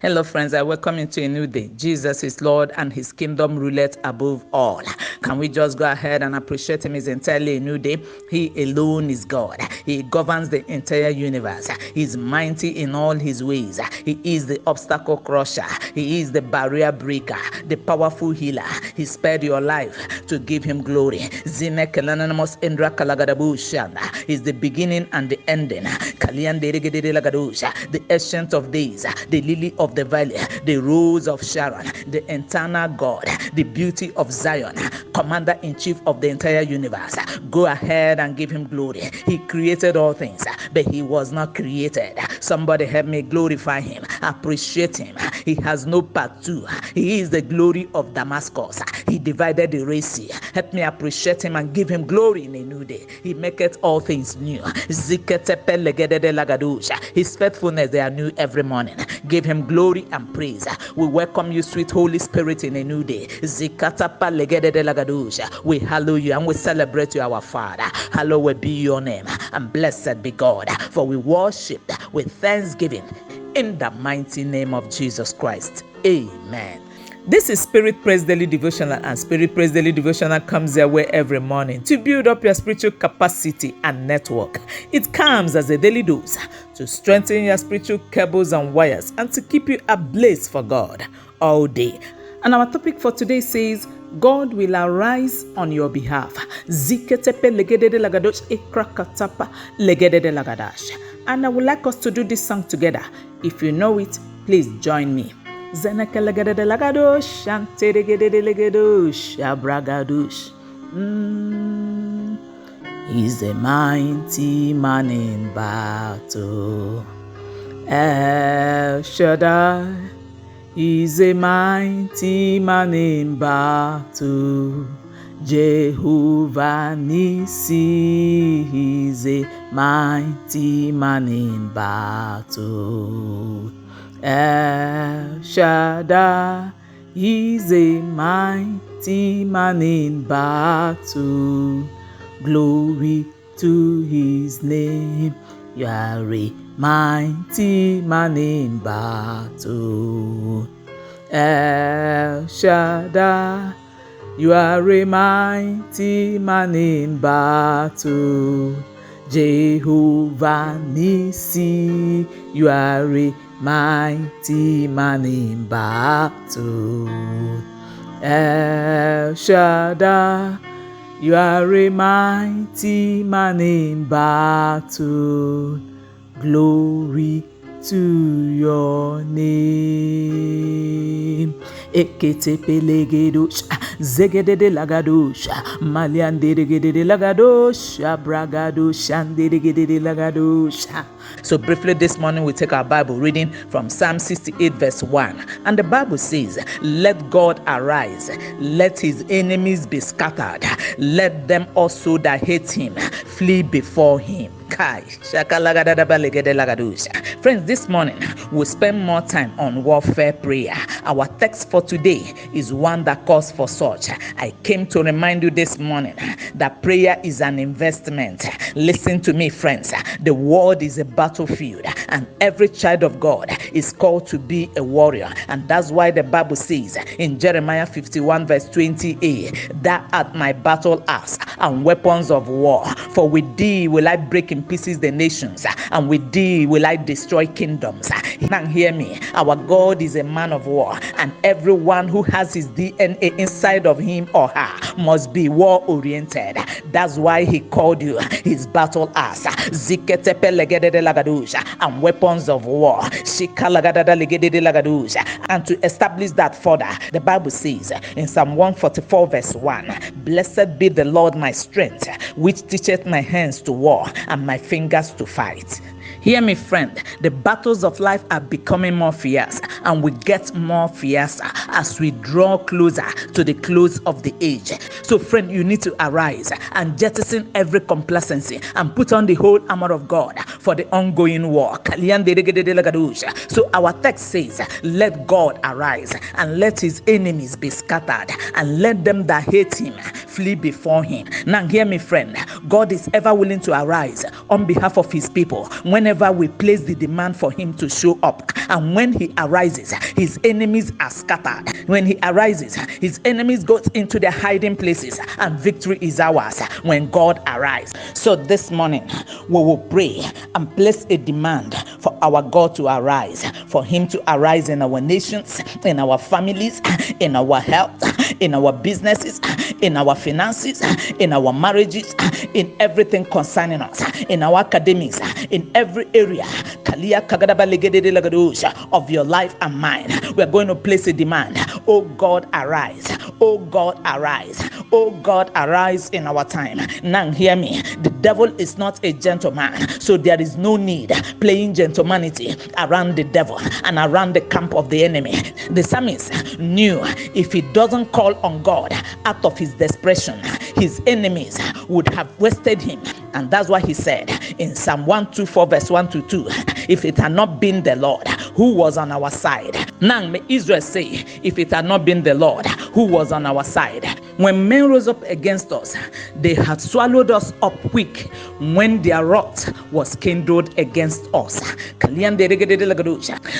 Hello, friends. I welcome you to a new day. Jesus is Lord and his kingdom ruleth above all. Can we just go ahead and appreciate him? It's entirely a new day. He alone is God. He governs the entire universe. He's mighty in all his ways. He is the obstacle crusher. He is the barrier breaker, the powerful healer. He spared your life to give him glory. He's the beginning and the ending. The ancient of days, the lily of the valley, the rose of Sharon, the eternal God, the beauty of Zion, commander-in-chief of the entire universe. Go ahead and give him glory. He created all things, but he was not created. Somebody help me glorify him, appreciate him. He has no part two. He is the glory of Damascus. He divided the Red Sea. Help me appreciate him and give him glory in a new day. He maketh all things new. His faithfulness, they are new every morning. Give him glory and praise. We welcome you, sweet Holy Spirit, in a new day. We hallow you and we celebrate you, our Father. Hallowed be your name and blessed be God. For we worship with thanksgiving in the mighty name of Jesus Christ. Amen. This is Spirit Praise Daily Devotional, and Spirit Praise Daily Devotional comes your way every morning to build up your spiritual capacity and network. It comes as a daily dose to strengthen your spiritual cables and wires and to keep you ablaze for God all day. And our topic for today says, God will arise on your behalf. And I would like us to do this song together. If you know it, please join me. He's a mighty man in battle. El Shaddai. He's a mighty man in battle. Jehovah Nissi. He's a mighty man in battle. El Shaddai is a mighty man in battle. Glory to his name. You are a mighty man in battle. El Shaddai, you are a mighty man in battle. Jehovah Nissi, you are a mighty man in battle. El Shaddai, you are a mighty man in battle. Glory to your name. Eketepelegedosh, zegedede lagadosh, maliandedegedede lagadosh, bragadosh, andedegedede lagadosh. So briefly this morning we take our Bible reading from Psalm 68 verse 1. And the Bible says, let God arise, let his enemies be scattered, let them also that hate him flee before him. Friends, this morning we'll spend more time on warfare prayer. Our text for today is one that calls for such. I came to remind you this morning that prayer is an investment. Listen to me, friends. The world is a battlefield, and every child of God is called to be a warrior. And that's why the Bible says in Jeremiah 51 verse 20a, thou art my battle axe and weapons of war. For with thee will I break in pieces the nations, and with thee will I destroy kingdoms. Now hear me. Our God is a man of war, and everyone who has his DNA inside of him or her must be war oriented. That's why he called you his battle axe and weapons of war. And to establish that further, the Bible says in Psalm 144 verse 1, blessed be the Lord my strength, which teacheth my hands to war and my fingers to fight. Hear me, friend. The battles of life are becoming more fierce, and we get more fierce as we draw closer to the close of the age. So, friend, you need to arise and jettison every complacency and put on the whole armor of God for the ongoing war. So our text says, let God arise and let his enemies be scattered, and let them that hate him flee before him. Now hear me, friend. God is ever willing to arise on behalf of his people whenever whenever we place the demand for him to show up. And when he arises, his enemies are scattered. When he arises, his enemies go into their hiding places, and victory is ours when God arises. So this morning, we will pray and place a demand for our God to arise, for him to arise in our nations, in our families, in our health, in our businesses, in our finances, in our marriages, in everything concerning us, in our academics, in every area of your life and mine. We're going to place a demand. Oh God, arise. Oh God, arise. Oh God, arise in our time. Now hear me. The devil is not a gentleman, so there is no need playing gentlemanity around the devil and around the camp of the enemy. The psalmist knew if he doesn't call on God out of his desperation, his enemies would have wasted him. And that's why he said in Psalm 124 verse 1 to 2, if it had not been the Lord who was on our side. Now may Israel say, if it had not been the Lord who was on our side. When men rose up against us, they had swallowed us up quick when their wrath was kindled against us.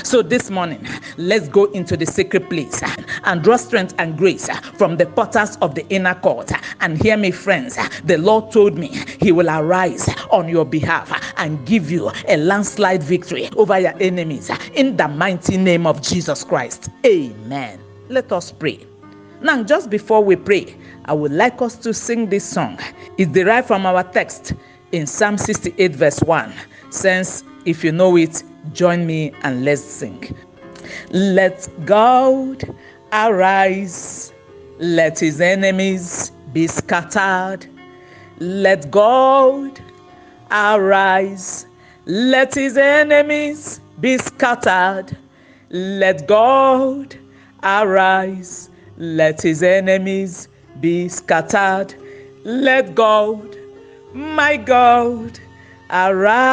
So this morning, let's go into the secret place and draw strength and grace from the potters of the inner court. And hear me, friends, the Lord told me he will arise on your behalf and give you a landslide victory over your enemies in the mighty name of Jesus Christ. Amen. Let us pray. Now, just before we pray, I would like us to sing this song. It's derived from our text in Psalm 68 verse 1. Since if you know it, join me and let's sing. Let God arise, let his enemies be scattered. Let God arise, let his enemies be scattered. Let God arise, let his enemies be scattered. Let God, my God, arise.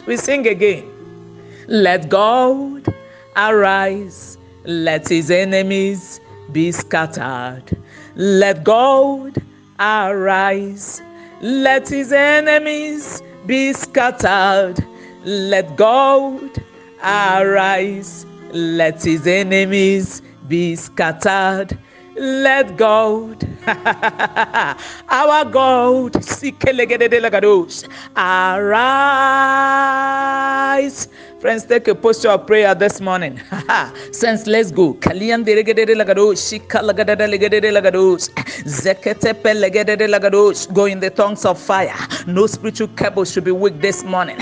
We sing again. Let God arise, let his enemies be scattered. Let God arise, let his enemies be scattered. Let God arise, let his enemies be scattered. Let God, our God, arise. Friends, take a posture of prayer this morning. Sense, let's go. Go in the tongues of fire. No spiritual cable should be weak this morning.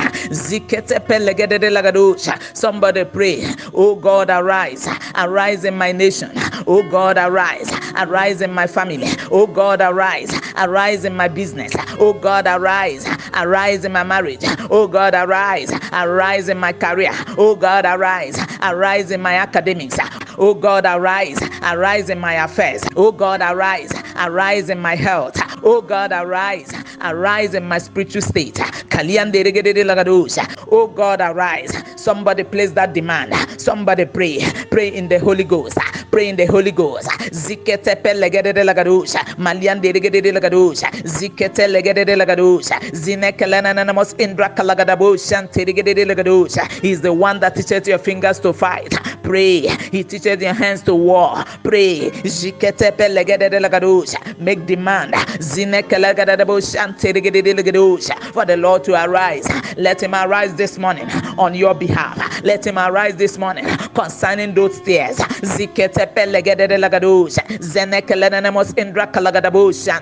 Somebody pray. Oh God, arise. Arise in my nation. Oh God, arise. Arise in my family. Oh God, arise. Arise in my business. Oh God, arise. Arise in my marriage. Oh God, arise. Arise in my career. Oh God, arise. Arise in my academics. Oh God, arise. Arise in my affairs. Oh God, arise. Arise in my health. Oh God, arise. Arise in my spiritual state. Oh God, arise. Somebody place that demand. Somebody pray. Pray in the Holy Ghost. Pray in the Holy Ghost. Zikete legede lagadusha. Malian de lagadusha. Zikete legede lagadusha. Zinekelana namos indra kalagadabusha. Tirigede lagadusha. He's the one that teaches your fingers to fight. Pray. He teaches your hands to war. Pray. Zikete legede lagadusha. Make demand. Zinekelagadabush tirigede lagadusha. For the Lord to arise. Let him arise this morning on your behalf. Let him arise this morning concerning those stairs. Zikete pelegede lagadusha. Zenekelenemos indra kalagadabusha.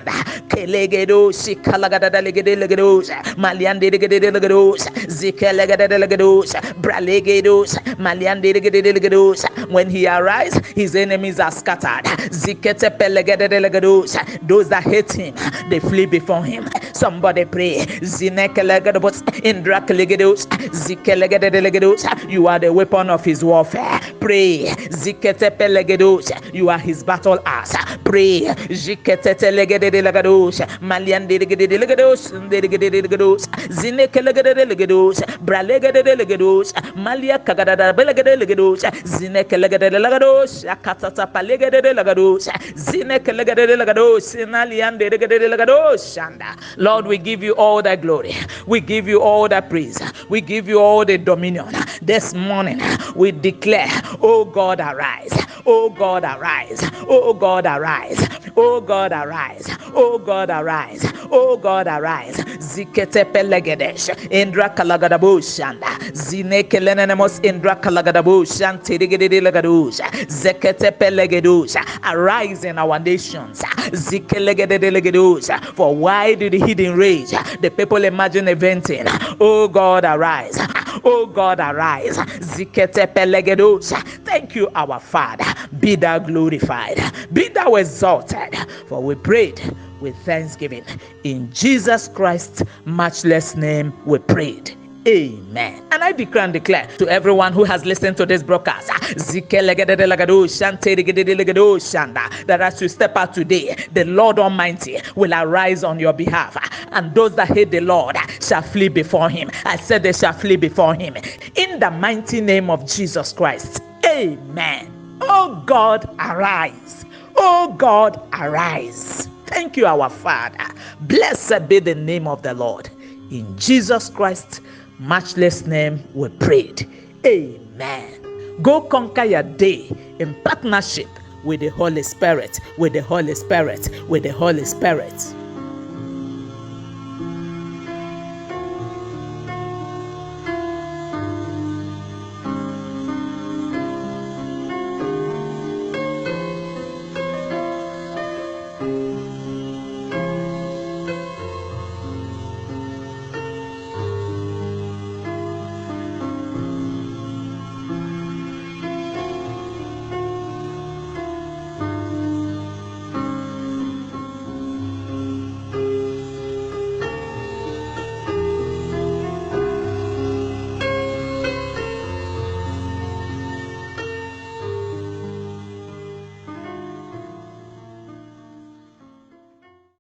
Kelegedo shikalagada legede lagadusha. Maliande legede lagadusha. Zikelegede lagadusha. Bralegedusha. Maliande legede lagadusha. When he arises, his enemies are scattered. Zikete pelegede lagadusha. Those that hate him, they flee before him. Somebody pray. Zinekelegedus indra kelegedos. Zikelegede lagadusha. You are the weapon of his warfare. Pray. Zikete pelegedosha. You are his battle ass. Pray. Zikete telegedelegadosha. Maliandelegedelegedosha. Delegedelegadosha. Zinekelegedelegedosha. Bralegedelegadosha. Malia kagadada belegedelegadosha. Zinekelegedelegedosha. Katata palegedelegadosha. Zinekelegedelegedosha. Naliandelegedelegedosha. Lord, we give you all the glory. We give you all the praise. We give you all the dominion. This morning we declare, oh God, arise. Oh God, arise. Oh God, arise. Oh God, arise. Oh God, arise. Oh God, arise. Zikete pelegedesh. Indra kalagadabushanda. Zinekelenemos indra kalagadabushand. Tidigidilagadush. Zekete pelegedush. Arise in our nations. Zikelegedelegedush. For why do the hidden rage? The people imagine eventing. Oh God, arise. Oh God, arise. Zikete pelegedosha. Thank you, our Father. Be thou glorified. Be thou exalted. For we prayed with thanksgiving. In Jesus Christ's matchless name we prayed. Amen. And I declare and declare to everyone who has listened to this broadcast that as you step out today, the Lord Almighty will arise on your behalf, and those that hate the Lord shall flee before him. I said they shall flee before him. In the mighty name of Jesus Christ. Amen. Oh God, arise. Oh God, arise. Thank you, our Father. Blessed be the name of the Lord. In Jesus Christ's matchless name we prayed. Amen. Go conquer your day in partnership with the Holy Spirit, with the Holy Spirit, with the Holy Spirit.